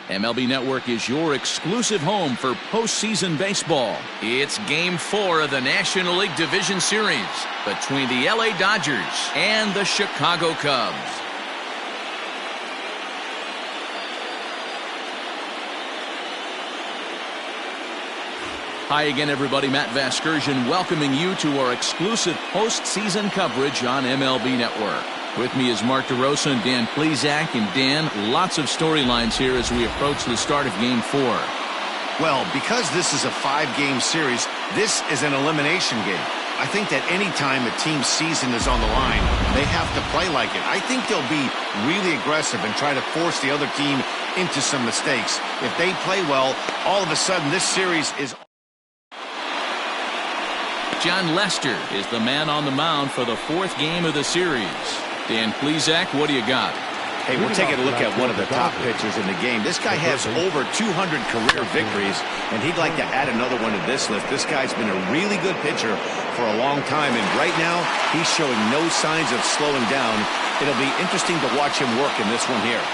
MLB Network is your exclusive home for postseason baseball. It's Game 4 of the National League Division Series between the LA Dodgers and the Chicago Cubs. Hi again, everybody. Matt Vasgersian welcoming you to our exclusive postseason coverage on MLB Network. With me is Mark DeRosa and Dan Plesac. And Dan, lots of storylines here as we approach the start of Game 4. Well, because this is a 5-game series, this is an elimination game. I think that any time a team's season is on the line, they have to play like it. I think they'll be really aggressive and try to force the other team into some mistakes. If they play well, all of a sudden this series is... Jon Lester is the man on the mound for the 4th game of the series. Dan Plesac, what do you got? Hey, we're taking a look at one of the top pitchers in the game. This guy has over 200 career victories, and he'd like to add another one to this list. This guy's been a really good pitcher for a long time, and right now he's showing no signs of slowing down. It'll be interesting to watch him work in this one here.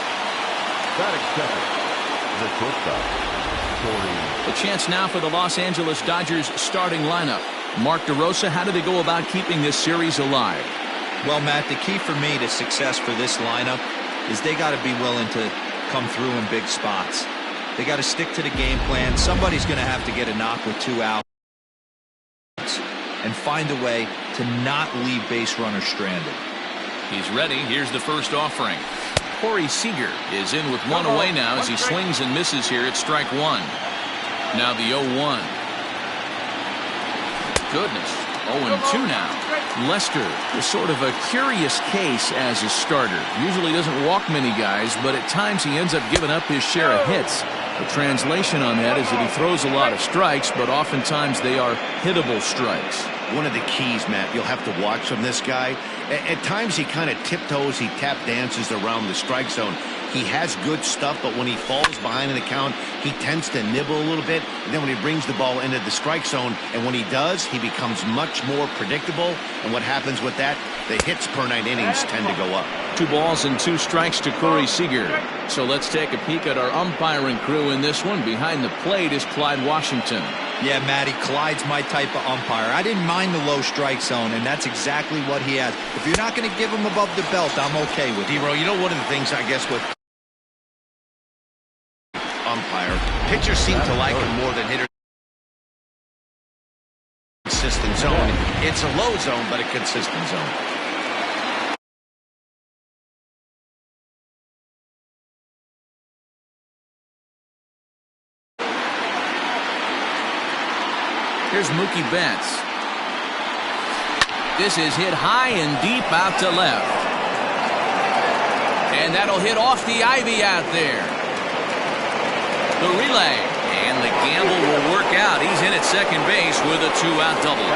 The chance now for the Los Angeles Dodgers starting lineup. Mark DeRosa, how do they go about keeping this series alive? Well, Matt, the key for me to success for this lineup is they got to be willing to come through in big spots. They got to stick to the game plan. Somebody's going to have to get a knock with 2 outs and find a way to not leave base runners stranded. He's ready. Here's the first offering. Corey Seager is in with 1 away now as he swings and misses here at strike 1. Now the 0-1. Goodness. 0-2 now. Lester is sort of a curious case as a starter. Usually doesn't walk many guys, but at times he ends up giving up his share of hits. The translation on that is that he throws a lot of strikes, but oftentimes they are hittable strikes. One of the keys, Matt, you'll have to watch from this guy. At times he kind of tiptoes, he tap dances around the strike zone. He has good stuff, but when he falls behind in the count, he tends to nibble a little bit. And then when he brings the ball into the strike zone, and when he does, he becomes much more predictable. And what happens with that? The hits per 9 innings tend to go up. 2 balls and 2 strikes to Corey Seager. So let's take a peek at our umpiring crew in this one. Behind the plate is Clyde Washington. Yeah, Matty, Clyde's my type of umpire. I didn't mind the low strike zone, and that's exactly what he has. If you're not going to give him above the belt, I'm okay with it. D-Row, you know, one of the things, I guess, with umpire, pitchers seem to like him more than hitters. Consistent zone. It's a low zone, but a consistent zone. Here's Mookie Betts. This is hit high and deep out to left. And that'll hit off the ivy out there. The relay. And the gamble will work out. He's in at second base with a 2-out double.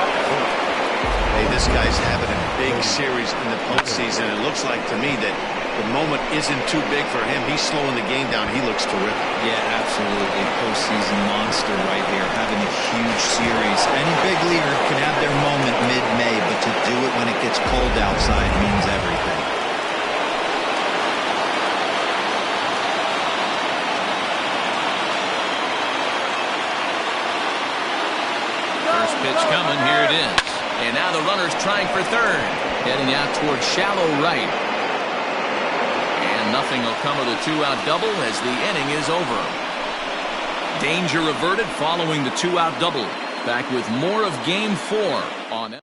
Hey, this guy's having a big series in the postseason. It looks like to me that the moment isn't too big for him. He's slowing the game down. He looks terrific. Yeah, absolutely. Postseason monster right here, having a huge series. Any big leaguer can have their moment mid-May, but to do it when it gets cold outside means everything. First pitch coming. Here it is. And now the runner's trying for third. Heading out towards shallow right. Nothing will come of the 2-out double as the inning is over. Danger averted following the 2-out double. Back with more of Game 4 on.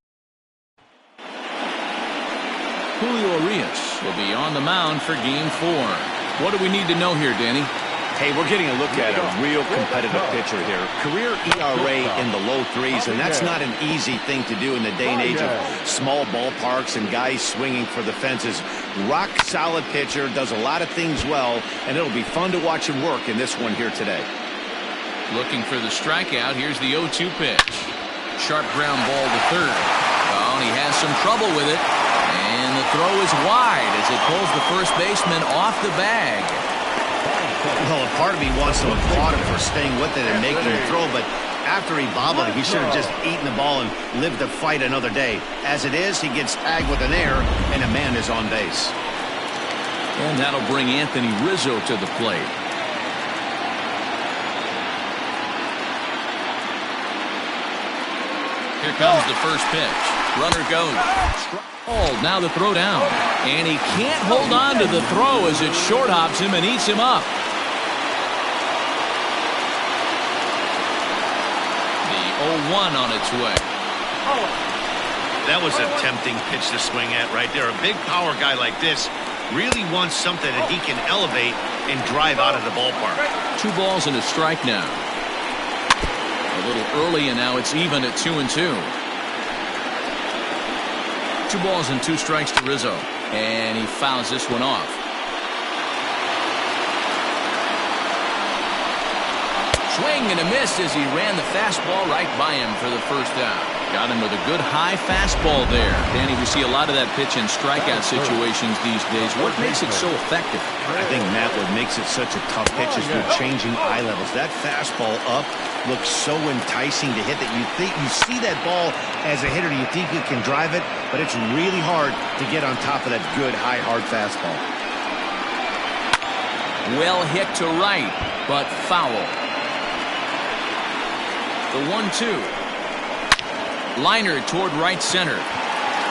Julio Urias will be on the mound for Game 4. What do we need to know here, Danny? Hey, we're getting a look at a real competitive pitcher here. Career ERA in the low 3s, and that's not an easy thing to do in the day and age of small ballparks and guys swinging for the fences. Rock solid pitcher, does a lot of things well, and it'll be fun to watch him work in this one here today. Looking for the strikeout. Here's the 0-2 pitch. Sharp ground ball to third. Oh, and he has some trouble with it. And the throw is wide as it pulls the first baseman off the bag. Well, a part of me wants to applaud him for staying with it and making the throw, but after he bobbled it, he should have just eaten the ball and lived to fight another day. As it is, he gets tagged with an error, and a man is on base. And that'll bring Anthony Rizzo to the plate. Here comes the first pitch. Runner goes. Oh, now the throw down. And he can't hold on to the throw as it short hops him and eats him up. The 0-1 on its way. That was a tempting pitch to swing at right there. A big power guy like this really wants something that he can elevate and drive out of the ballpark. 2 balls and a strike now. A little early, and now it's even at 2-2. 2 balls and 2 strikes to Rizzo, and he fouls this one off. Swing and a miss as he ran the fastball right by him for the first out. Got him with a good high fastball there. Danny, we see a lot of that pitch in strikeout situations these days. What makes it so effective? I think, Matt, what makes it such a tough pitch is you're changing eye levels. That fastball up looks so enticing to hit that you think you see that ball as a hitter, you think you can drive it, but it's really hard to get on top of that good high hard fastball. Well hit to right, but foul. The 1-2. Liner toward right center.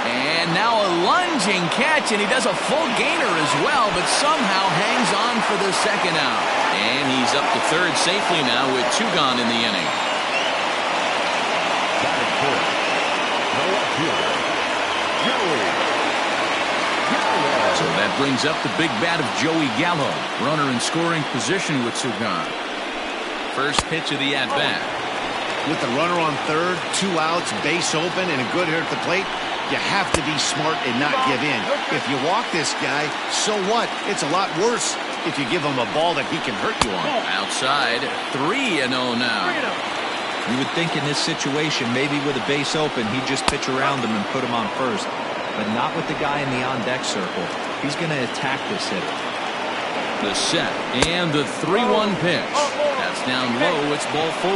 And now a lunging catch, and he does a full gainer as well, but somehow hangs on for the second out. And he's up to third safely now with 2 gone in the inning. So that brings up the big bat of Joey Gallo. Runner in scoring position with 2 gone. First pitch of the at-bat. With the runner on third, 2 outs, base open, and a good hitter at the plate, you have to be smart and not give in. If you walk this guy, so what? It's a lot worse if you give him a ball that he can hurt you on. Outside, 3-0 now. You would think in this situation, maybe with a base open, he'd just pitch around him and put him on first. But not with the guy in the on-deck circle. He's going to attack this hitter. The set and the 3-1 pitch. That's down low. It's ball 4.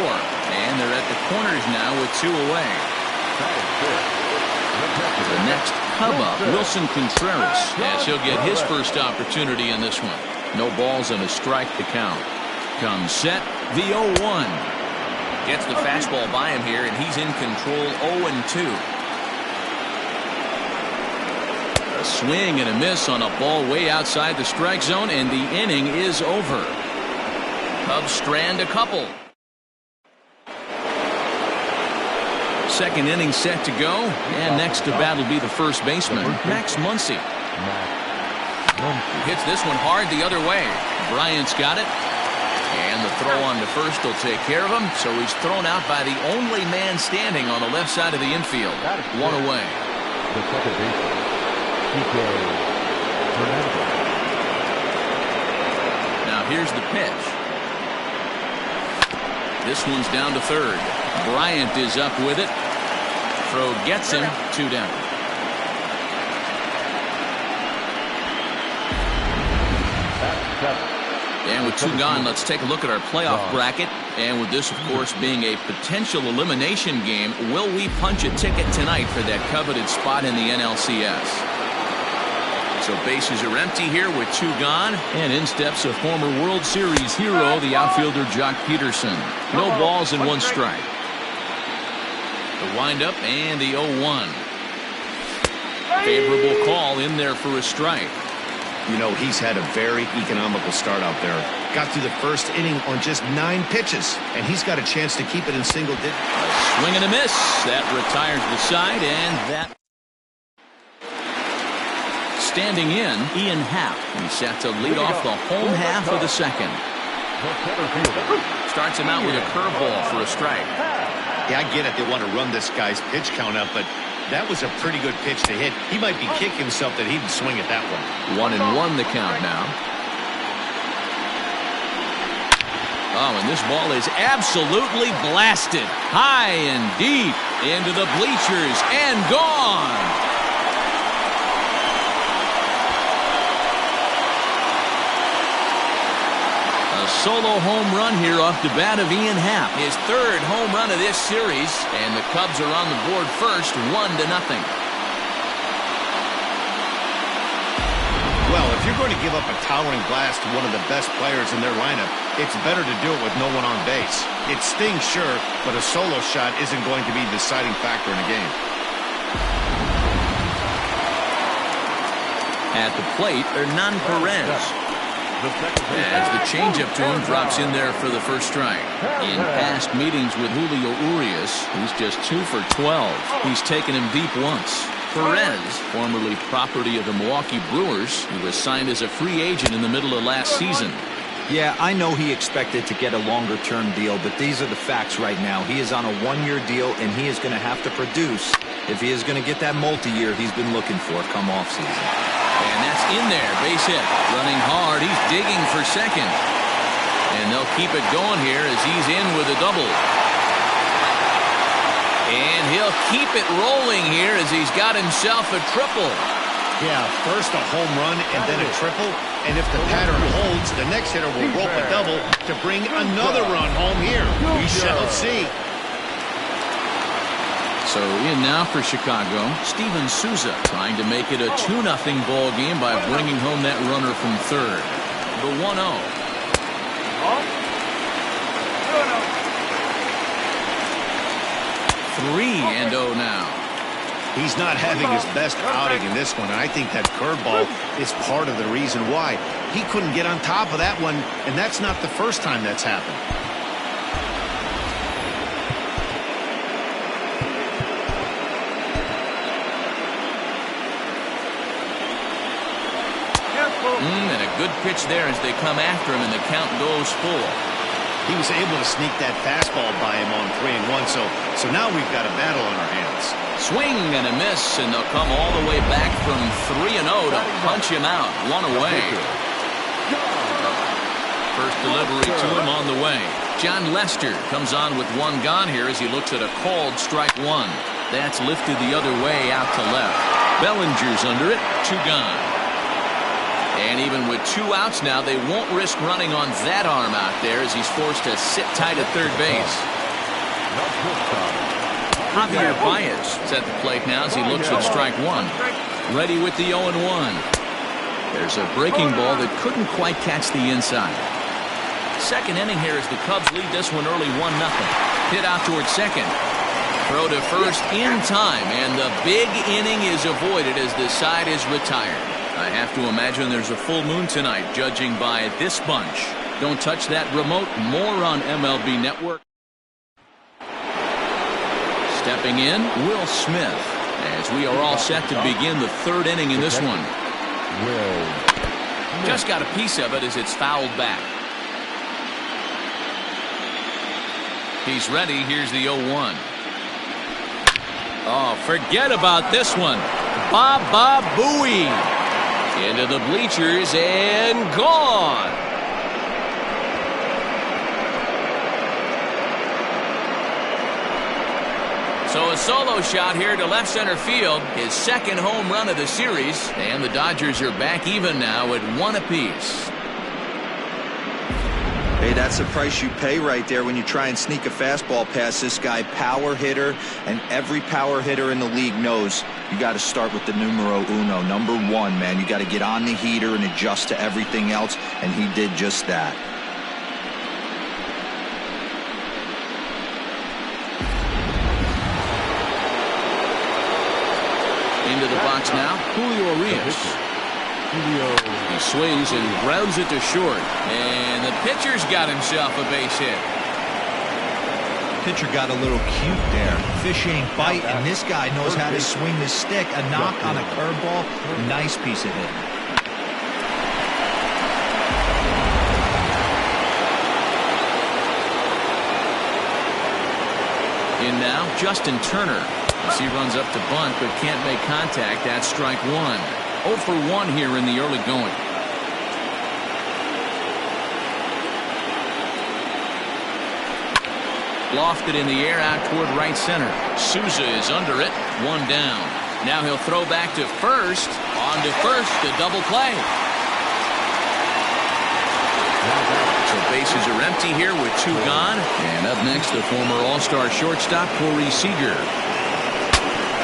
And they're at the corners now with 2 away. The next Cub up, Wilson Contreras, as he'll get his first opportunity in this one. No balls and a strike to count. Comes set, the 0-1. Gets the fastball by him here, and he's in control 0-2. A swing and a miss on a ball way outside the strike zone, and the inning is over. Cubs strand a couple. Second inning set to go, and next to bat will be the first baseman, Max Muncy. He hits this one hard the other way. Bryant's got it, and the throw on to first will take care of him, so he's thrown out by the only man standing on the left side of the infield. 1 away. The second baseman, Kike Hernandez. Now here's the pitch. This one's down to third. Bryant is up with it. Throw gets him, 2 down. And with 2 gone, let's take a look at our playoff bracket. And with this, of course, being a potential elimination game, will we punch a ticket tonight for that coveted spot in the NLCS? So bases are empty here with 2 gone, and in steps a former World Series hero, the outfielder Jock Peterson. No balls and 1 strike. The windup and the 0-1. Favorable call in there for a strike. You know, he's had a very economical start out there. Got through the first inning on just 9 pitches, and he's got a chance to keep it in single digits. A swing and a miss. That retires the side, and that. Standing in, Ian Happ. He's set to lead off the home half of the second. Starts him out with a curveball for a strike. Yeah, I get it. They want to run this guy's pitch count up, but that was a pretty good pitch to hit. He might be kicking himself that he didn't swing at that one. 1-1 the count now. Oh, and this ball is absolutely blasted. High and deep into the bleachers and gone. Solo home run here off the bat of Ian Happ. His 3rd home run of this series, and the Cubs are on the board first, 1-0. Well, if you're going to give up a towering blast to one of the best players in their lineup, it's better to do it with no one on base. It stings, sure, but a solo shot isn't going to be the deciding factor in a game. At the plate, Hernan Perez. As the changeup to him drops in there for the first strike. In past meetings with Julio Urias, he's just 2 for 12. He's taken him deep once. Perez, formerly property of the Milwaukee Brewers, he was signed as a free agent in the middle of last season. Yeah, I know he expected to get a longer-term deal, but these are the facts right now. He is on a one-year deal, and he is going to have to produce if he is going to get that multi-year he's been looking for come off-season. And that's in there, base hit. Running hard, he's digging for second. And they'll keep it going here as he's in with a double. And he'll keep it rolling here as he's got himself a triple. Yeah, first a home run and then a triple. And if the pattern holds, the next hitter will rope a double to bring another run home here. We shall see. So in now for Chicago, Steven Souza trying to make it a 2-0 ball game by bringing home that runner from third. The 1-0. 3-0 now. He's not having his best outing in this one, and I think that curveball is part of the reason why. He couldn't get on top of that one, and that's not the first time that's happened. And a good pitch there as they come after him, and the count goes full. He was able to sneak that fastball by him on 3-1, so now we've got a battle on our hands. Swing and a miss, and they'll come all the way back from 3-0 to punch him out. One away. First delivery to him on the way. John Lester comes on with one gone here as he looks at a called strike one. That's lifted the other way out to left. Bellinger's under it. 2 gone. And even with 2 outs now, they won't risk running on that arm out there as he's forced to sit tight at third base. Javier Baez is at the plate now as he looks at strike one. Ready with the 0-1. There's a breaking ball that couldn't quite catch the inside. Second inning here as the Cubs lead this one early 1-0. Hit out towards second. Throw to first in time, and the big inning is avoided as the side is retired. I have to imagine there's a full moon tonight, judging by this bunch. Don't touch that remote. More on MLB Network. Stepping in, Will Smith, as we are all set to begin the third inning in this one. Just got a piece of it as it's fouled back. He's ready. Here's the 0-1. Oh, forget about this one. Baba Booey. Into the bleachers and gone. So a solo shot here to left center field. His second home run of the series. And the Dodgers are back even now at 1 apiece. Hey, that's the price you pay right there when you try and sneak a fastball past this guy. Power hitter, and every power hitter in the league knows you got to start with the numero uno, number 1, man. You got to get on the heater and adjust to everything else, and he did just that. Into the box now, Julio Urias. He swings and grounds it to short. And the pitcher's got himself a base hit. Pitcher got a little cute there. Fish ain't bite, and this guy knows how to swing the stick. A knock on a curveball. Nice piece of hitting. In now, Justin Turner. As he runs up to bunt but can't make contact. That's strike 1. 0 for 1 here in the early going. Lofted in the air out toward right center. Souza is under it. 1 down. Now he'll throw back to first. On to first. The double play. So bases are empty here with 2 gone. And up next, the former All-Star shortstop, Corey Seager.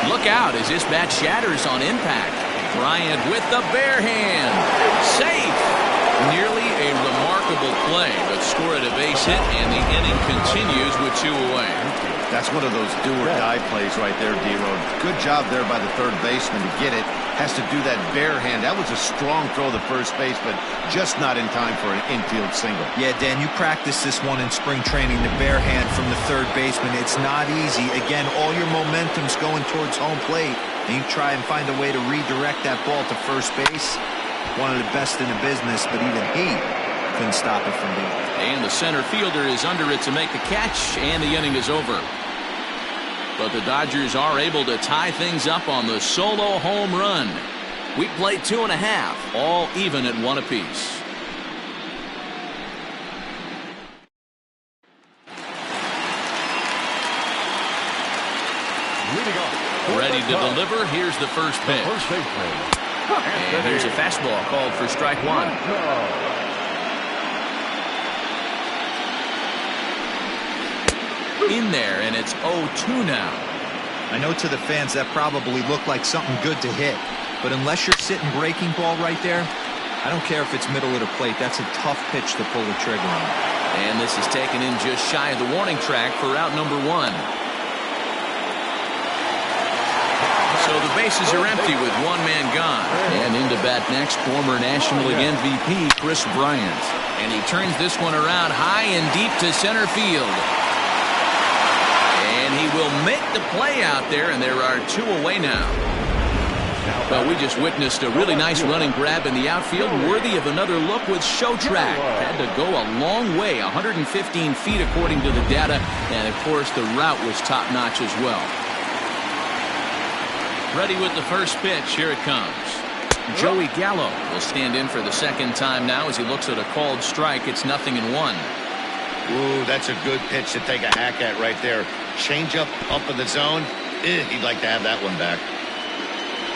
Look out as this bat shatters on impact. Bryant with the bare hand. Safe. Nearly a remarkable play, but scored a base hit, and the inning continues with 2 away. That's one of those do-or-die plays right there, D-Road. Good job there by the third baseman to get it. Has to do that bare hand. That was a strong throw to first base, but just not in time for an infield single. Yeah, Dan, you practiced this one in spring training, the bare hand from the third baseman. It's not easy. Again, all your momentum's going towards home plate, and you try and find a way to redirect that ball to first base. One of the best in the business, but even he couldn't stop it from being. And the center fielder is under it to make the catch, and the inning is over. But the Dodgers are able to tie things up on the solo home run. We played 2.5, all even at 1 apiece. Ready to deliver. Here's the first pitch. And here's a fastball called for strike 1. In there, and it's 0-2 now. I know to the fans that probably looked like something good to hit, but unless you're sitting breaking ball right there, I don't care if it's middle of the plate. That's a tough pitch to pull the trigger on. And this is taken in just shy of the warning track for out number 1. So the bases are empty with 1 man gone. And into bat next, former National League MVP Kris Bryant. And he turns this one around high and deep to center field. And he will make the play out there, and there are 2 away now. Well, we just witnessed a really nice running grab in the outfield, worthy of another look with Show Track. Had to go a long way, 115 feet according to the data, and of course the route was top-notch as well. Ready with the first pitch. Here it comes. Joey Gallo will stand in for the second time now as he looks at a called strike. It's 0-1. Ooh, that's a good pitch to take a hack at right there. Change up in the zone. He'd like to have that one back.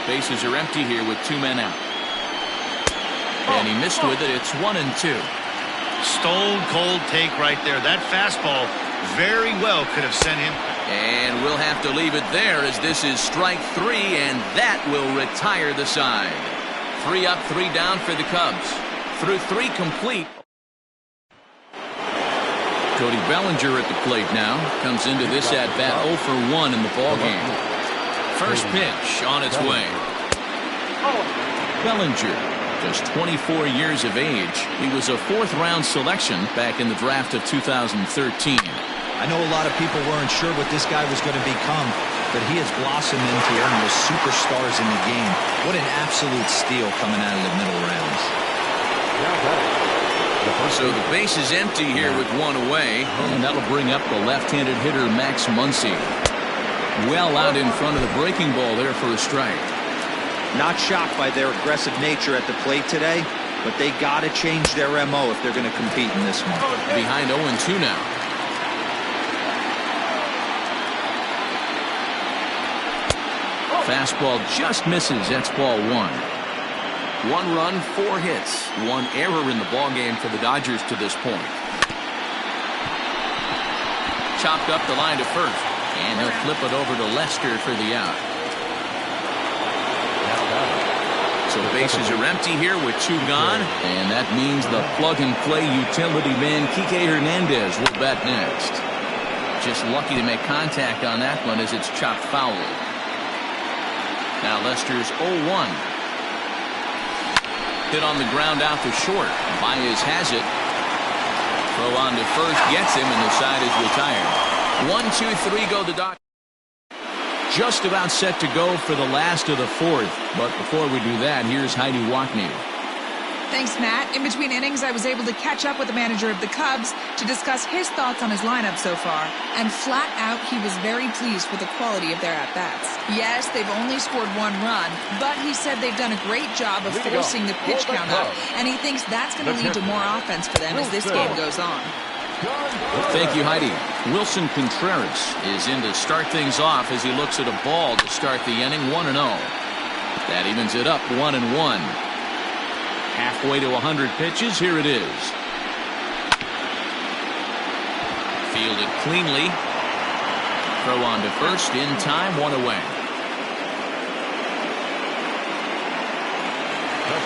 Bases are empty here with 2 men out. And he missed with it. It's 1-2. Stone cold take right there. That fastball very well could have sent him. And we'll have to leave it there as this is strike 3, and that will retire the side. 3 up, 3 down for the Cubs. Through 3 complete. Cody Bellinger at the plate now. Comes into this at-bat 0 for 1 in the ballgame. First pitch on its way. Bellinger, just 24 years of age. He was a 4th-round selection back in the draft of 2013. I know a lot of people weren't sure what this guy was going to become, but he has blossomed into one of the superstars in the game. What an absolute steal coming out of the middle rounds. So the base is empty here with 1 away, and that'll bring up the left-handed hitter Max Muncy. Well out in front of the breaking ball there for a strike. Not shocked by their aggressive nature at the plate today, but they got to change their MO if they're going to compete in this one. Behind 0-2 now. Fastball just misses. That's ball 1. 1 run, 4 hits, 1 error in the ballgame for the Dodgers to this point. Chopped up the line to first, and he'll flip it over to Lester for the out. So bases are empty here with 2 gone, and that means the plug-and-play utility man Kike Hernandez will bat next. Just lucky to make contact on that one as it's chopped foul. Now Lester's 0-1. Hit on the ground out to short. Baez has it. Throw on to first, gets him, and the side is retired. 1-2-3 go the Dodgers. Just about set to go for the last of the 4th. But before we do that, here's Heidi Watney. Thanks, Matt. In between innings, I was able to catch up with the manager of the Cubs to discuss his thoughts on his lineup so far. And flat out, he was very pleased with the quality of their at-bats. Yes, they've only scored 1 run, but he said they've done a great job of forcing the pitch count up, and he thinks that's going to lead to more offense for them as this game goes on. Thank you, Heidi. Wilson Contreras is in to start things off as he looks at a ball to start the inning 1-0. That evens it up 1-1. Halfway to 100 pitches. Here it is. Fielded cleanly. Throw on to first in time, 1 away.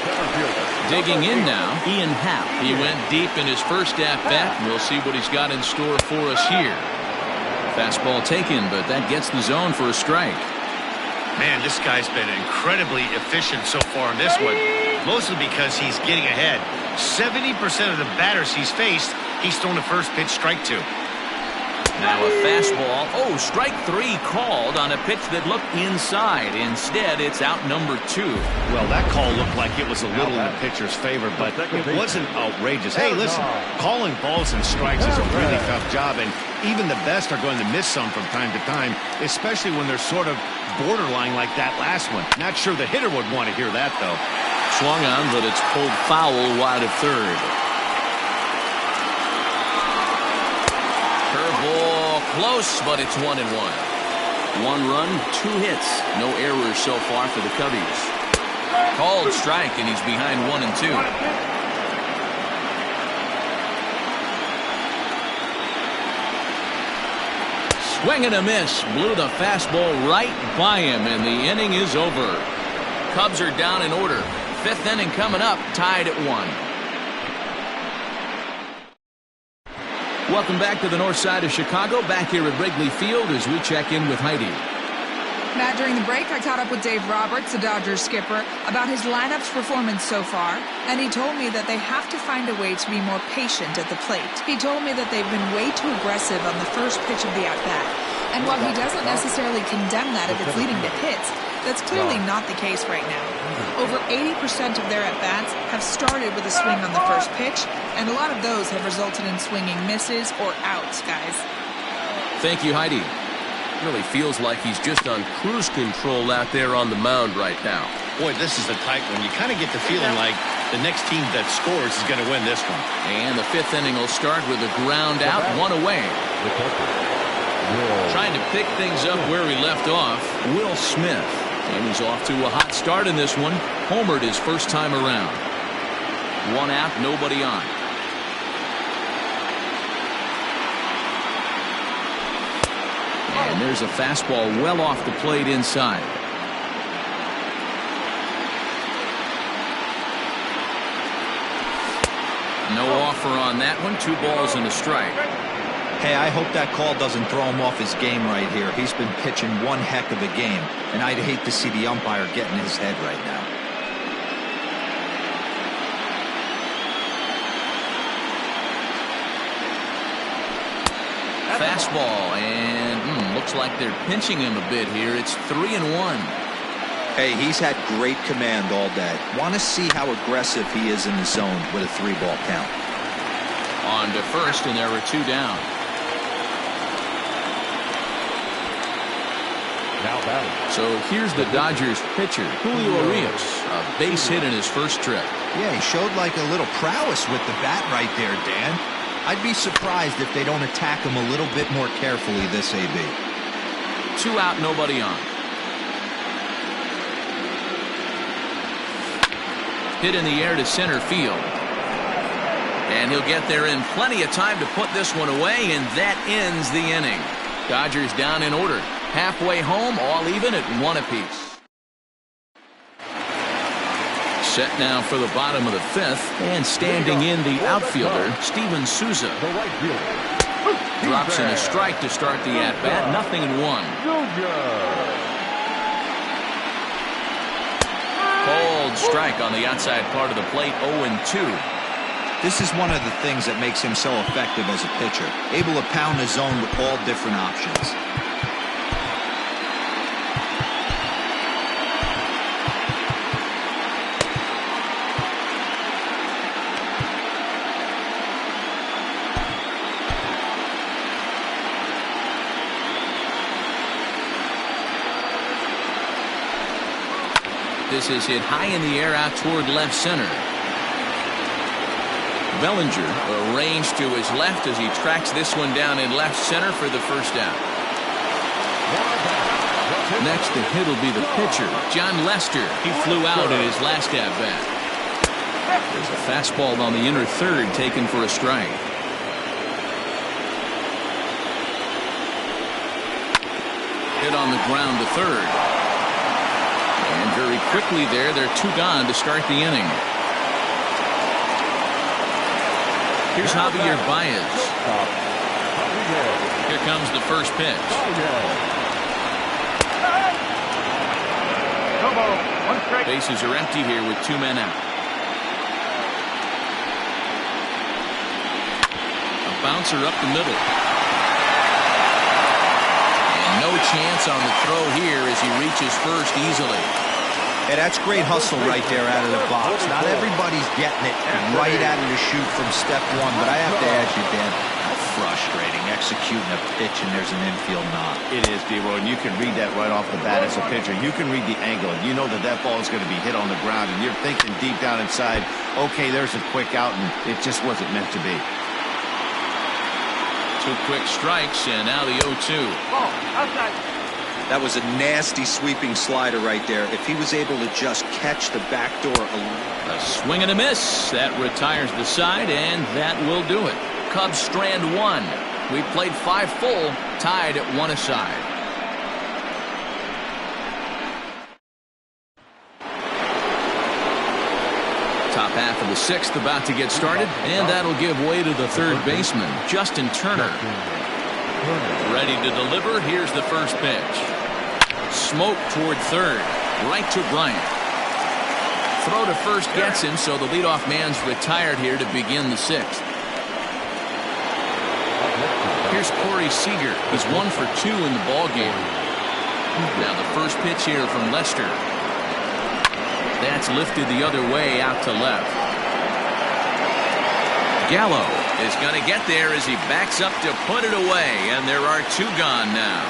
center fielder. Digging in now, Ian Happ. he went deep in his first at-bat. We'll see what he's got in store for us here. Fastball taken, but that gets the zone for a strike. Man, this guy's been incredibly efficient so far in this one, mostly because he's getting ahead. 70% of the batters he's faced, he's thrown the first pitch strike to. Now a fastball. Oh, strike 3 called on a pitch that looked inside. Instead, it's out number 2. Well, that call looked like it was a little in the pitcher's favor, but it wasn't outrageous. Hey, listen, calling balls and strikes is a really tough job, and even the best are going to miss some from time to time, especially when they're sort of borderline like that last one. Not sure the hitter would want to hear that, though. Swung on, but it's pulled foul wide of third. Curveball close, but it's 1-1. 1 run, 2 hits. No errors so far for the Cubbies. Called strike, and he's behind 1-2. Swing and a miss. Blew the fastball right by him, and the inning is over. Cubs are down in order. 5th inning coming up, tied at 1. Welcome back to the north side of Chicago, back here at Wrigley Field as we check in with Heidi. Matt, during the break, I caught up with Dave Roberts, the Dodgers skipper, about his lineup's performance so far, and he told me that they have to find a way to be more patient at the plate. He told me that they've been way too aggressive on the first pitch of the at-bat, and while he doesn't necessarily condemn that if it's leading to hits, that's clearly not the case right now. Over 80% of their at-bats have started with a swing on the first pitch, and a lot of those have resulted in swinging misses or outs, guys. Thank you, Heidi. Really feels like he's just on cruise control out there on the mound right now. Boy, this is a tight one. You kind of get the feeling like the next team that scores is going to win this one. And the 5th inning will start with a ground out, 1 away. The catcher, Will. Trying to pick things up where he left off, Will Smith. And he's off to a hot start in this one. Homered his first time around. 1 out, nobody on. And there's a fastball well off the plate inside. No offer on that one. 2 balls and a strike. Hey, I hope that call doesn't throw him off his game right here. He's been pitching one heck of a game, and I'd hate to see the umpire get in his head right now. Fastball, and looks like they're pinching him a bit here. It's 3-1. Hey, he's had great command all day. Want to see how aggressive he is in the zone with a 3-ball count. On to first, and there are 2 down. Now batting. So here's the Dodgers pitcher, Julio Urias, a base hit in his first trip. Yeah, he showed like a little prowess with the bat right there, Dan. I'd be surprised if they don't attack him a little bit more carefully this AB. 2 out, nobody on. Hit in the air to center field. And he'll get there in plenty of time to put this one away, and that ends the inning. Dodgers down in order. Halfway home, all even at 1 apiece. Set now for the bottom of the 5th, and standing in the outfielder, Steven Souza. The right fielder. Drops in a strike to start the at-bat, 0-1. Cold strike on the outside part of the plate, 0-2. This is one of the things that makes him so effective as a pitcher, able to pound the zone with all different options. This is hit high in the air out toward left center. Bellinger arranged to his left as he tracks this one down in left center for the first out. Next to hit will be the pitcher, John Lester. He flew out in his last at-bat. There's a fastball on the inner third taken for a strike. Hit on the ground to third. And And very quickly there, they're 2 gone to start the inning. Here's Javier Baez. Here comes the first pitch. Bases are empty here with 2 men out. A bouncer up the middle. And no chance on the throw here as he reaches first easily. Hey, that's great hustle right there out of the box. Not everybody's getting it right out of the chute from step one, but I have to ask you, Dan, how frustrating executing a pitch and there's an infield knock. It is, D-Roy, and you can read that right off the bat as a pitcher. You can read the angle. You know that that ball is going to be hit on the ground, and you're thinking deep down inside, okay, there's a quick out, and it just wasn't meant to be. 2 quick strikes, and now the 0-2. That was a nasty sweeping slider right there. If he was able to just catch the back door alone. A swing and a miss. That retires the side, and that will do it. Cubs strand 1. We played 5 full, tied at 1 aside. Top half of the 6th about to get started, and that'll give way to the third baseman, Justin Turner. Ready to deliver. Here's the first pitch. Smoke toward third. Right to Bryant. Throw to first gets him, so the leadoff man's retired here to begin the 6th. Here's Corey Seager. He's 1 for 2 in the ballgame. Now the first pitch here from Lester. That's lifted the other way out to left. Gallo is going to get there as he backs up to put it away, and there are 2 gone now.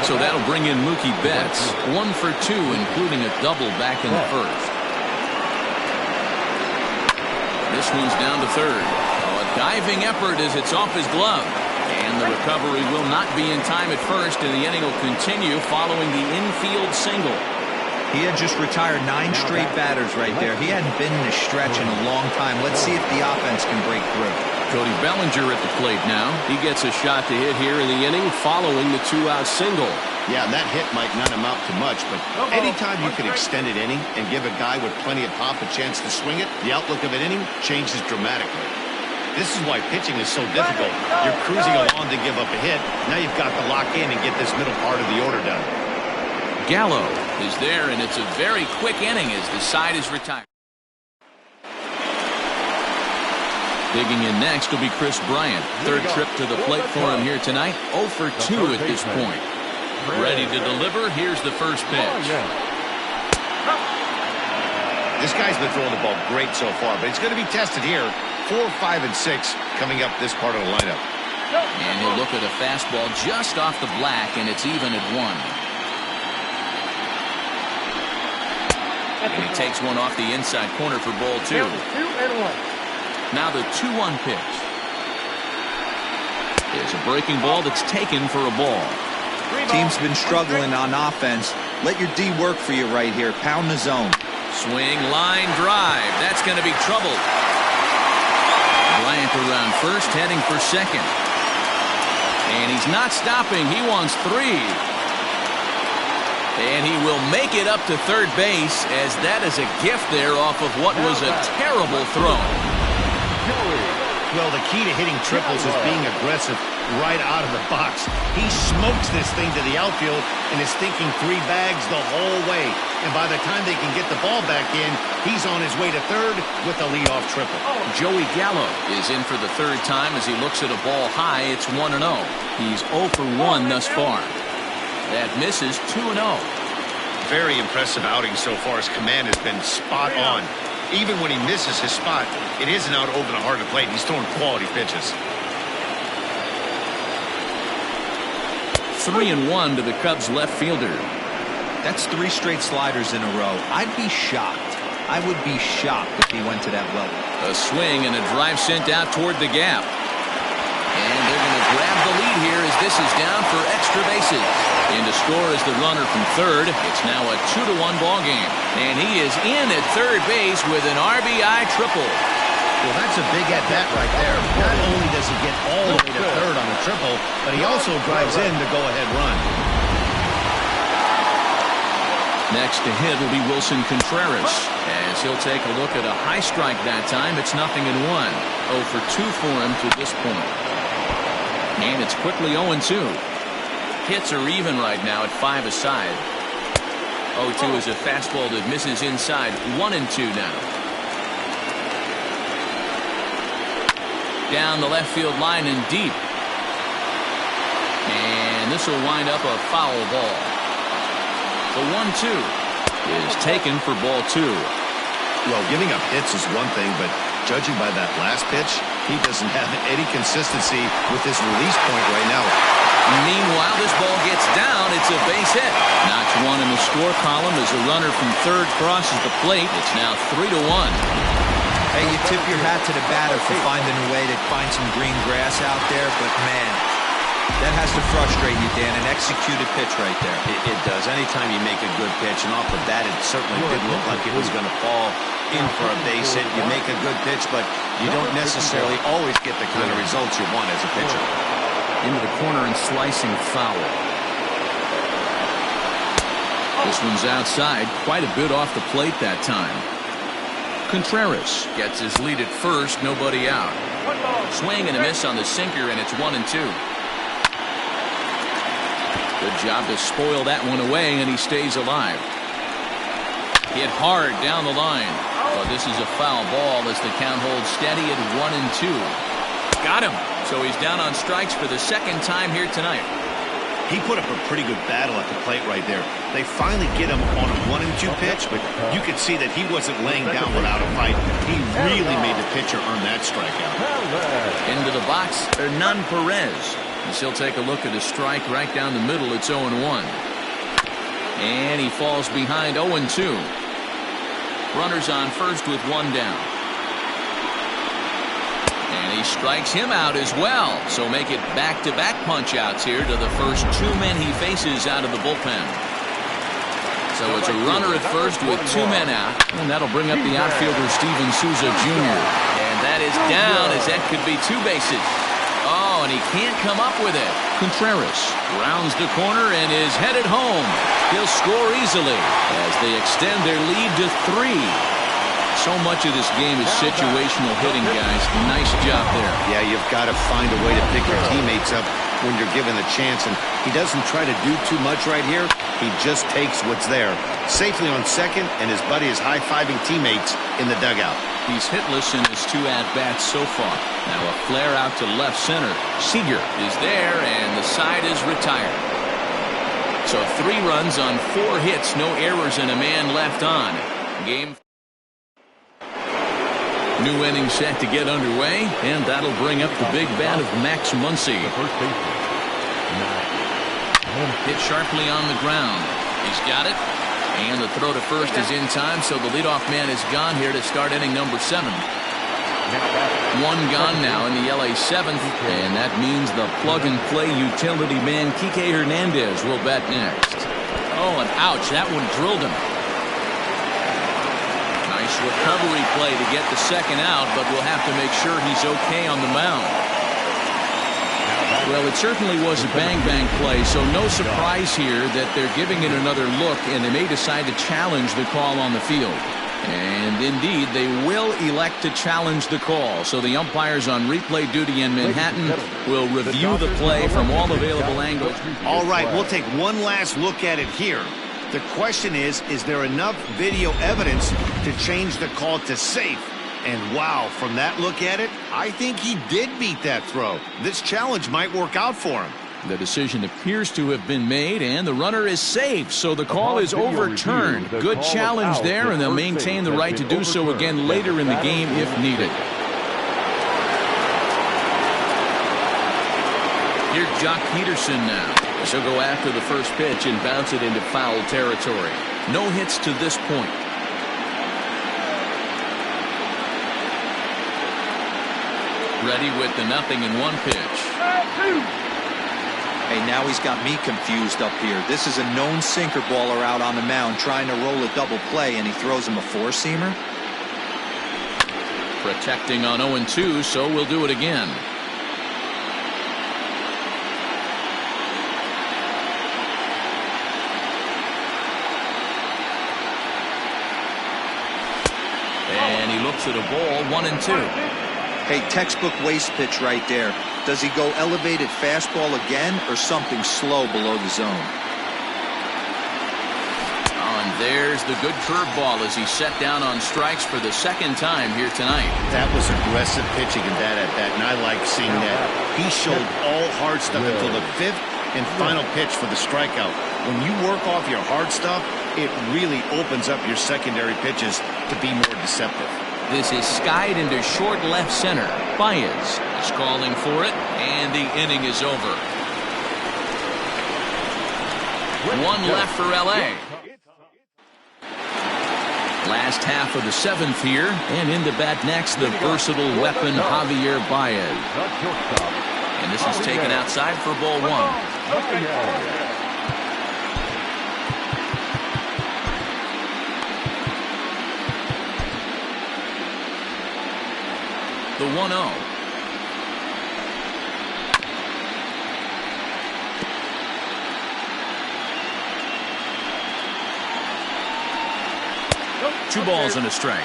So that'll bring in Mookie Betts, 1 for 2, including a double back in the first. This one's down to third. A diving effort as it's off his glove. And the recovery will not be in time at first, and the inning will continue following the infield single. He had just retired 9 straight batters right there. He hadn't been in a stretch in a long time. Let's see if the offense can break through. Cody Bellinger at the plate now. He gets a shot to hit here in the inning following the 2-out single. Yeah, and that hit might not amount to much, but anytime you can extend an inning and give a guy with plenty of pop a chance to swing it, the outlook of an inning changes dramatically. This is why pitching is so difficult. You're cruising along to give up a hit. Now you've got to lock in and get this middle part of the order done. Gallo is there, and it's a very quick inning as the side is retired. Digging in next will be Chris Bryant. Third trip to the plate for him here tonight. 0 for 2 at this point. Ready to deliver. Here's the first pitch. This guy's been throwing the ball great so far, but he's going to be tested here. 4, 5, and 6 coming up this part of the lineup. And he'll look at a fastball just off the black, and it's even at 1. And he takes one off the inside corner for ball 2. Now the 2-1 pitch. There's a breaking ball that's taken for a ball. Team's been struggling on offense. Let your D work for you right here. Pound the zone. Swing, line, drive. That's going to be trouble. Bryant around first, heading for second. And he's not stopping. He wants 3. And he will make it up to third base, as that is a gift there off of what was a terrible throw. Well, the key to hitting triples is being aggressive right out of the box. He smokes this thing to the outfield and is thinking 3 bags the whole way. And by the time they can get the ball back in, he's on his way to third with a leadoff triple. Joey Gallo is in for the 3rd time as he looks at a ball high. It's 1-0. He's 0 for 1 thus far. That misses. 2-0. Very impressive outing so far. His command has been spot on. Even when he misses his spot, it isn't out over the heart of the plate. He's throwing quality pitches. 3-1 to the Cubs left fielder. That's 3 straight sliders in a row. I'd be shocked. I would be shocked if he went to that level. A swing and a drive sent out toward the gap. And they're going to grab the lead here as this is down for extra bases. In to score is the runner from third. It's now a 2-1 ball game. And he is in at third base with an RBI triple. Well, that's a big at-bat right there. Not only does he get all the way to third on a triple, but he also drives in the go-ahead run. Next to hit will be Wilson Contreras, as he'll take a look at a high strike that time. It's 0-1. 0 for 2 for him to this point. And it's quickly 0-2. Hits are even right now at 5 aside. 0-2 is a fastball that misses inside. 1-2 now. Down the left field line and deep. And this will wind up a foul ball. The 1-2 is taken for ball 2. Well, giving up hits is one thing, but judging by that last pitch, he doesn't have any consistency with his release point right now. Meanwhile, this ball gets down. It's a base hit. Notch 1 in the score column as a runner from third crosses the plate. It's now 3-1. Hey, you tip your hat to the batter for finding a way to find some green grass out there, but man, that has to frustrate you, Dan. An executed pitch right there. It does. Anytime you make a good pitch, and off of that, it certainly didn't look like it was going to fall in for a base hit. You make a good pitch, but you don't necessarily always get the kind of results you want as a pitcher. Into the corner and slicing foul. This one's outside, quite a bit off the plate that time. Contreras gets his lead at first, nobody out. Swing and a miss on the sinker, and it's 1-2. Good job to spoil that one away, and he stays alive. Hit hard down the line. But this is a foul ball as the count holds steady at 1-2. Got him. So he's down on strikes for the second time here tonight. He put up a pretty good battle at the plate right there. They finally get him on a 1-2 pitch, but you could see that he wasn't laying down without a fight. He really made the pitcher earn that strikeout. Into the box, Hernan Perez. As he'll take a look at a strike right down the middle. It's 0-1. And he falls behind 0-2. Runners on first with 1 down. And he strikes him out as well. So make it back-to-back punch-outs here to the first 2 men he faces out of the bullpen. So it's a runner at first with 2 men out. And that'll bring up the outfielder Steven Souza Jr. And that is down as that could be 2 bases. Oh, and he can't come up with it. Contreras rounds the corner and is headed home. He'll score easily as they extend their lead to 3. So much of this game is situational hitting, guys. Nice job there. Yeah, you've got to find a way to pick your teammates up when you're given the chance, and he doesn't try to do too much right here. He just takes what's there. Safely on second, and his buddy is high-fiving teammates in the dugout. He's hitless in his 2 at-bats so far. Now a flare out to left center. Seager is there, and the side is retired. So 3 runs on 4 hits, no errors, and a man left on. Game. New inning set to get underway, and that'll bring up the big bat of Max Muncy. Hit sharply on the ground. He's got it. And the throw to first is in time, so the leadoff man is gone here to start inning number 7. 1 gone now in the LA 7th, and that means the plug-and-play utility man Kike Hernandez will bat next. Oh, and ouch, that one drilled him. Nice recovery play to get the second out, but we'll have to make sure he's okay on the mound. Well, it certainly was a bang-bang play, so no surprise here that they're giving it another look, and they may decide to challenge the call on the field. And indeed, they will elect to challenge the call. So the umpires on replay duty in Manhattan will review the play from all available angles. All right, we'll take one last look at it here. The question is there enough video evidence to change the call to safe? And wow, from that look at it, I think he did beat that throw. This challenge might work out for him. The decision appears to have been made, and the runner is safe, so the call is overturned. Good challenge there, and they'll maintain the right to do so again later in the game if needed. Here's Jock Peterson now. He'll go after the first pitch and bounce it into foul territory. No hits to this point. Ready with the 0-1 pitch. Hey, now he's got me confused up here. This is a known sinker baller out on the mound trying to roll a double play, and he throws him a 4-seamer. Protecting on 0-2, so we'll do it again. makes it a ball, 1-2. Hey, textbook waste pitch right there. Does he go elevated fastball again or something slow below the zone? And there's the good curveball as he set down on strikes for the second time here tonight. That was aggressive pitching in that at bat, and I like seeing that. He showed all hard stuff until the fifth and final pitch for the strikeout. When you work off your hard stuff, it really opens up your secondary pitches to be more deceptive. This is skied into short left center. Baez is calling for it, and the inning is over. One left for L.A. Last half of the seventh here, and in to bat next, the versatile weapon Javier Baez. And this is taken outside for ball one. The 1-0. Two balls and a strike.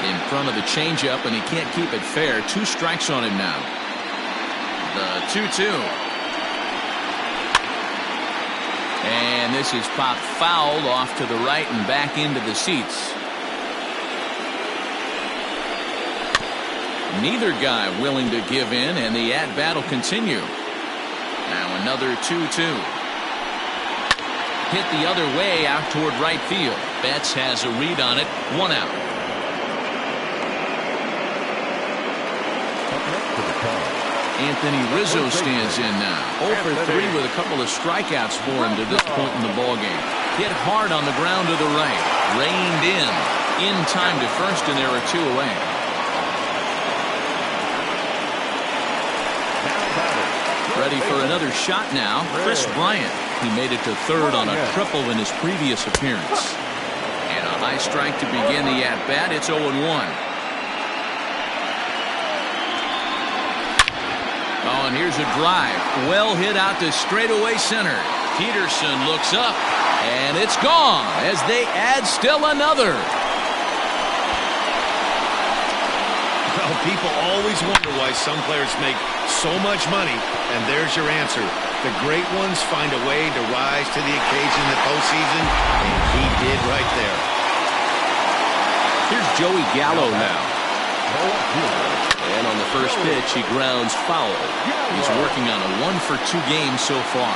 In front of the changeup, and he can't keep it fair. 2 strikes on him now. The 2-2. And this is popped foul off to the right and back into the seats. Neither guy willing to give in, and the at-bat will continue. Now another 2-2. Hit the other way out toward right field. Betts has a read on it. 1 out. Anthony Rizzo stands in now. 0 for 3 with a couple of strikeouts for him to this point in the ballgame. Hit hard on the ground to the right. Reined in time to first, and there are 2 away. Ready for another shot now, Chris Bryant. He made it to third on a triple in his previous appearance. And a high strike to begin the at-bat. It's 0-1. Oh, and here's a drive. Well hit out to straightaway center. Peterson looks up, and it's gone as they add still another. Well, people always wonder why some players make so much money, and there's your answer. The great ones find a way to rise to the occasion in the postseason, and he did right there. Here's Joey Gallo now. And on the first pitch, he grounds foul. He's working on a 1 for 2 game so far.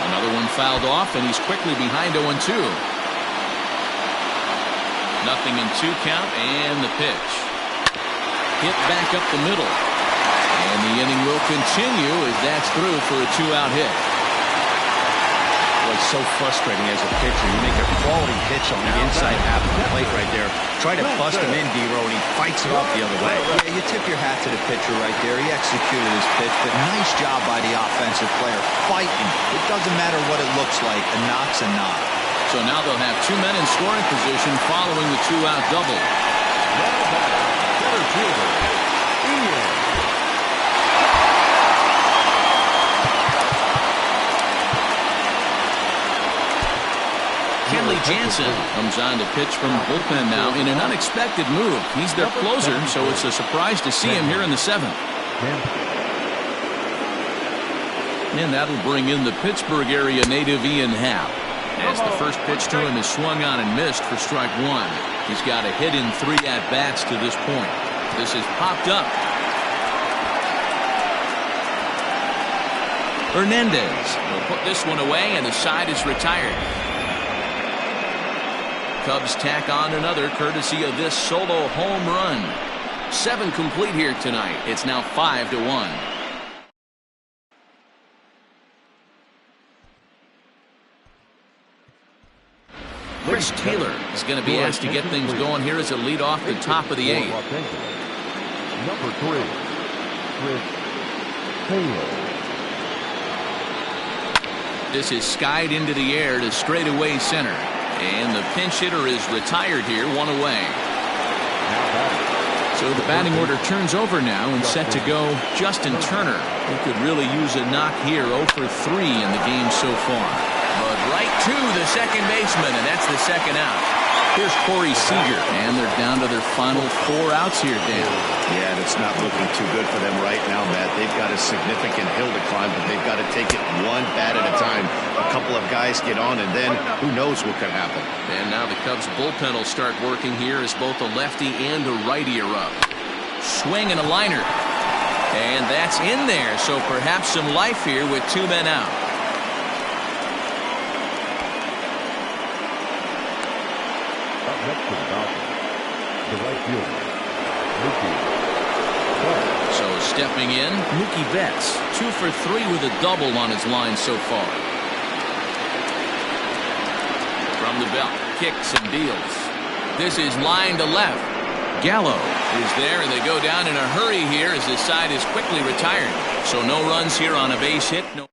Another one fouled off, and he's quickly behind 0-2. Nothing in 2 count, and the pitch. Hit back up the middle. And the inning will continue as that's through for a 2-out hit. Well, it's so frustrating as a pitcher. You make a quality pitch on the inside half of the plate right there. Try to bust him in, D-Row, and he fights it off the other way. Yeah, you tip your hat to the pitcher right there. He executed his pitch, but nice job by the offensive player. Fighting. It doesn't matter what it looks like. A knock's a knock. So now they'll have 2 men in scoring position following the 2-out double. Kenley Jansen comes on to pitch from the bullpen now in an unexpected move. He's their closer, so it's a surprise to see him here in the 7th. And that'll bring in the Pittsburgh area native Ian Happ. As the first pitch to him is swung on and missed for strike 1. He's got a hit in 3 at-bats to this point. This is popped up. Hernandez will put this one away, and the side is retired. Cubs tack on another courtesy of this solo home run. 7 complete here tonight. It's now 5-1. Chris Taylor is going to be asked to get things going here as a lead off the top of the 8th. Number 3, Chris Taylor. This is skied into the air to straightaway center. And the pinch hitter is retired here, 1 away. So the batting order turns over now and set to go Justin Turner. He could really use a knock here. 0 for 3 in the game so far. But right to the second baseman, and that's the second out. Here's Corey Seager, and they're down to their final 4 outs here, Dan. Yeah, and it's not looking too good for them right now, Matt. They've got a significant hill to climb, but they've got to take it one bat at a time. A couple of guys get on, and then who knows what could happen. And now the Cubs bullpen will start working here as both a lefty and a righty are up. Swing and a liner. And that's in there, so perhaps some life here with 2 men out. Next to the Dodgers, the right fielder, Mookie Betts. So stepping in, Mookie Betts, 2 for 3 with a double on his line so far. From the belt, kicks and deals. This is line to left. Gallo is there, and they go down in a hurry here as this side is quickly retired. So no runs here on a base hit. No.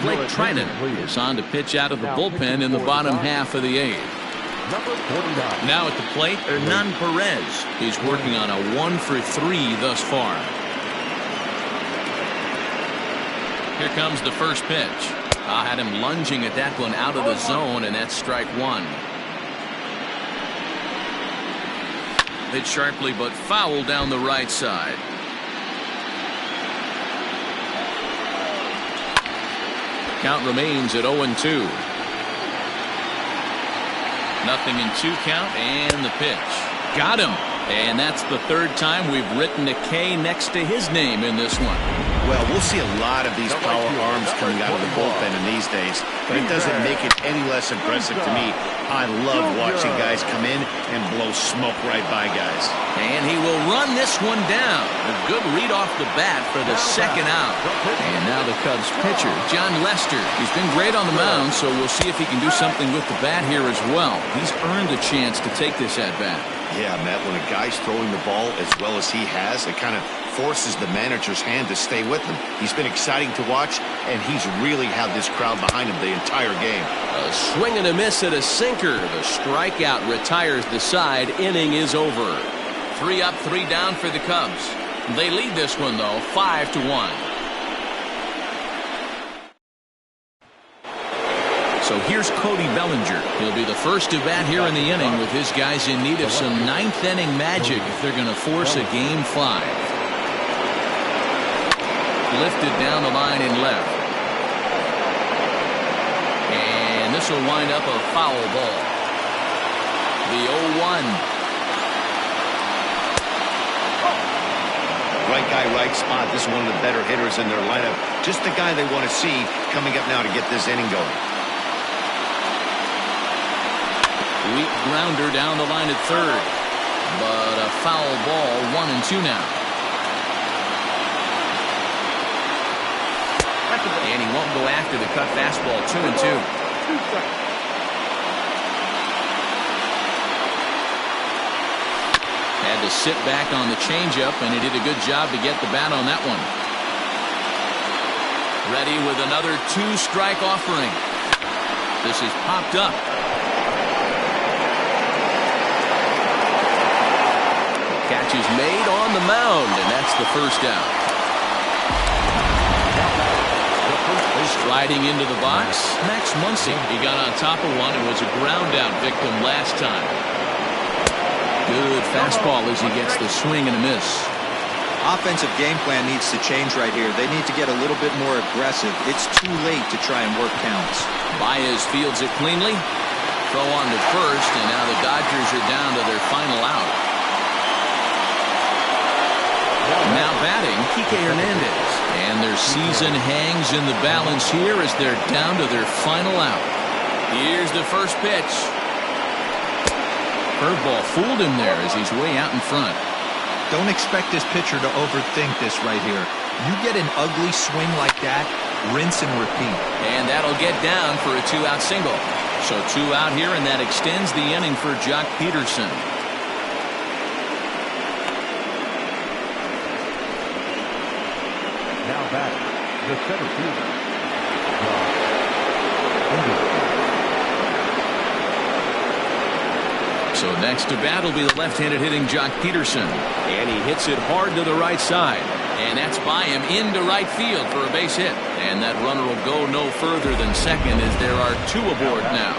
Blake Trinan is on to pitch out of the bullpen in the bottom half of the 8th. Number 49. Now at the plate, Hernan Perez. He's working on a 1 for 3 thus far. Here comes the first pitch. I had him lunging at that one out of the zone, and that's strike 1. Hit sharply but foul down the right side. Count remains at 0-2. Nothing in 2 count, and the pitch. Got him. And that's the 3rd time we've written a K next to his name in this one. Well, we'll see a lot of these power arms coming out of the bullpen in these days, but it doesn't make it any less impressive to me. I love watching guys come in and blow smoke right by guys. And he will run this one down. A good read off the bat for the 2nd out. And now the Cubs pitcher, Jon Lester. He's been great on the mound, so we'll see if he can do something with the bat here as well. He's earned a chance to take this at bat. Yeah, Matt, when a guy's throwing the ball as well as he has, it kind of forces the manager's hand to stay with him. He's been exciting to watch, and he's really had this crowd behind him the entire game. A swing and a miss at a sinker. The strikeout retires the side. Inning is over. 3 up, 3 down for the Cubs. They lead this one, though, 5-1. So here's Cody Bellinger. He'll be the first to bat here in the inning with his guys in need of some 9th inning magic if they're going to force a Game 5. Lifted down the line in left. And this will wind up a foul ball. The 0-1. Right guy, right spot. This is one of the better hitters in their lineup. Just the guy they want to see coming up now to get this inning going. Weak grounder down the line at 3rd. But a foul ball, 1-2 now. And he won't go after the cut fastball, 2-2. Had to sit back on the changeup, and he did a good job to get the bat on that one. Ready with another 2-strike offering. This is popped up. Catch is made on the mound, and that's the first out. Striding into the box, Max Muncy. He got on top of one and was a ground-out victim last time. Good fastball as he gets the swing and a miss. Offensive game plan needs to change right here. They need to get a little bit more aggressive. It's too late to try and work counts. Baez fields it cleanly. Throw on to first, and now the Dodgers are down to their final out. Now batting, Kike Hernandez. And their season hangs in the balance here as they're down to their final out. Here's the first pitch. Curveball fooled him there as he's way out in front. Don't expect this pitcher to overthink this right here. You get an ugly swing like that, rinse and repeat. And that'll get down for a 2-out single. So 2 out here, and that extends the inning for Jock Peterson. Now back, the center fielder, So next to bat will be the left-handed hitting Jock Peterson. And he hits it hard to the right side. And that's by him into right field for a base hit. And that runner will go no further than second as there are 2 aboard now.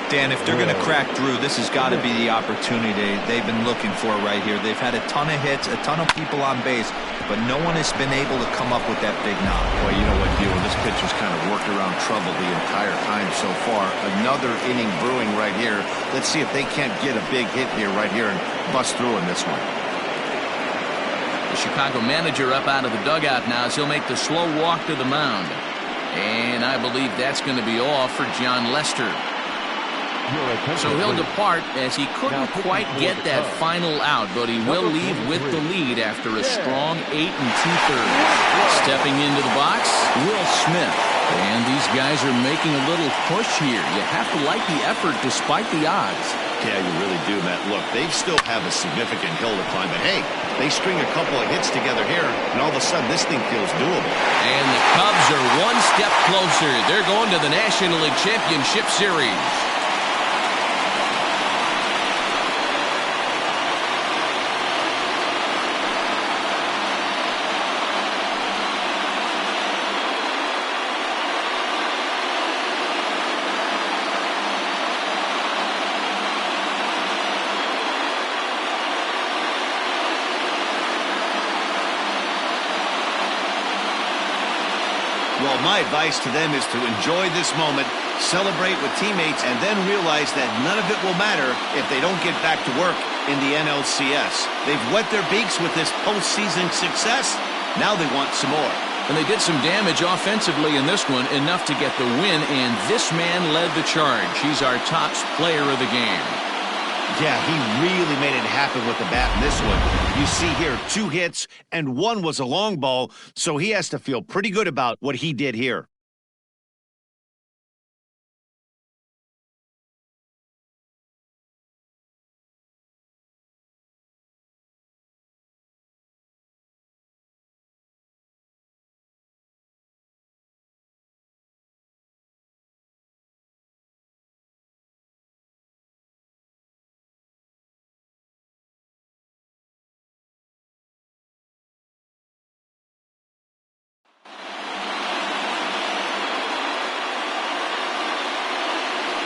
Dan, if they're going to crack through, this has got to be the opportunity they've been looking for right here. They've had a ton of hits, a ton of people on base, but no one has been able to come up with that big knock. Well, you know what, Dio? This pitcher's kind of worked around trouble the entire time so far. Another inning brewing right here. Let's see if they can't get a big hit here right here and bust through in this one. The Chicago manager up out of the dugout now as he'll make the slow walk to the mound. And I believe that's going to be all for Jon Lester. So he'll depart as he couldn't quite get that final out, but he will leave with the lead after a strong 8 2/3. Stepping into the box, Will Smith. And these guys are making a little push here. You have to like the effort despite the odds. Yeah, you really do, Matt. Look, they still have a significant hill to climb, but hey, they string a couple of hits together here, and all of a sudden this thing feels doable. And the Cubs are one step closer. They're going to the National League Championship Series. Well, my advice to them is to enjoy this moment, celebrate with teammates, and then realize that none of it will matter if they don't get back to work in the NLCS. They've wet their beaks with this postseason success. Now they want some more. And they did some damage offensively in this one, enough to get the win, and this man led the charge. He's our top player of the game. Yeah, he really made it happen with the bat in this one. You see here, 2 hits, and 1 was a long ball, so he has to feel pretty good about what he did here.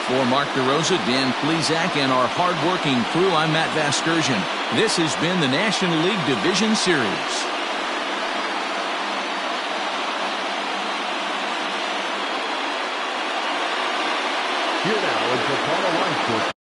For Mark DeRosa, Dan Plesac, and our hard-working crew, I'm Matt Vasgersian. This has been the National League Division Series. Here now is the final line.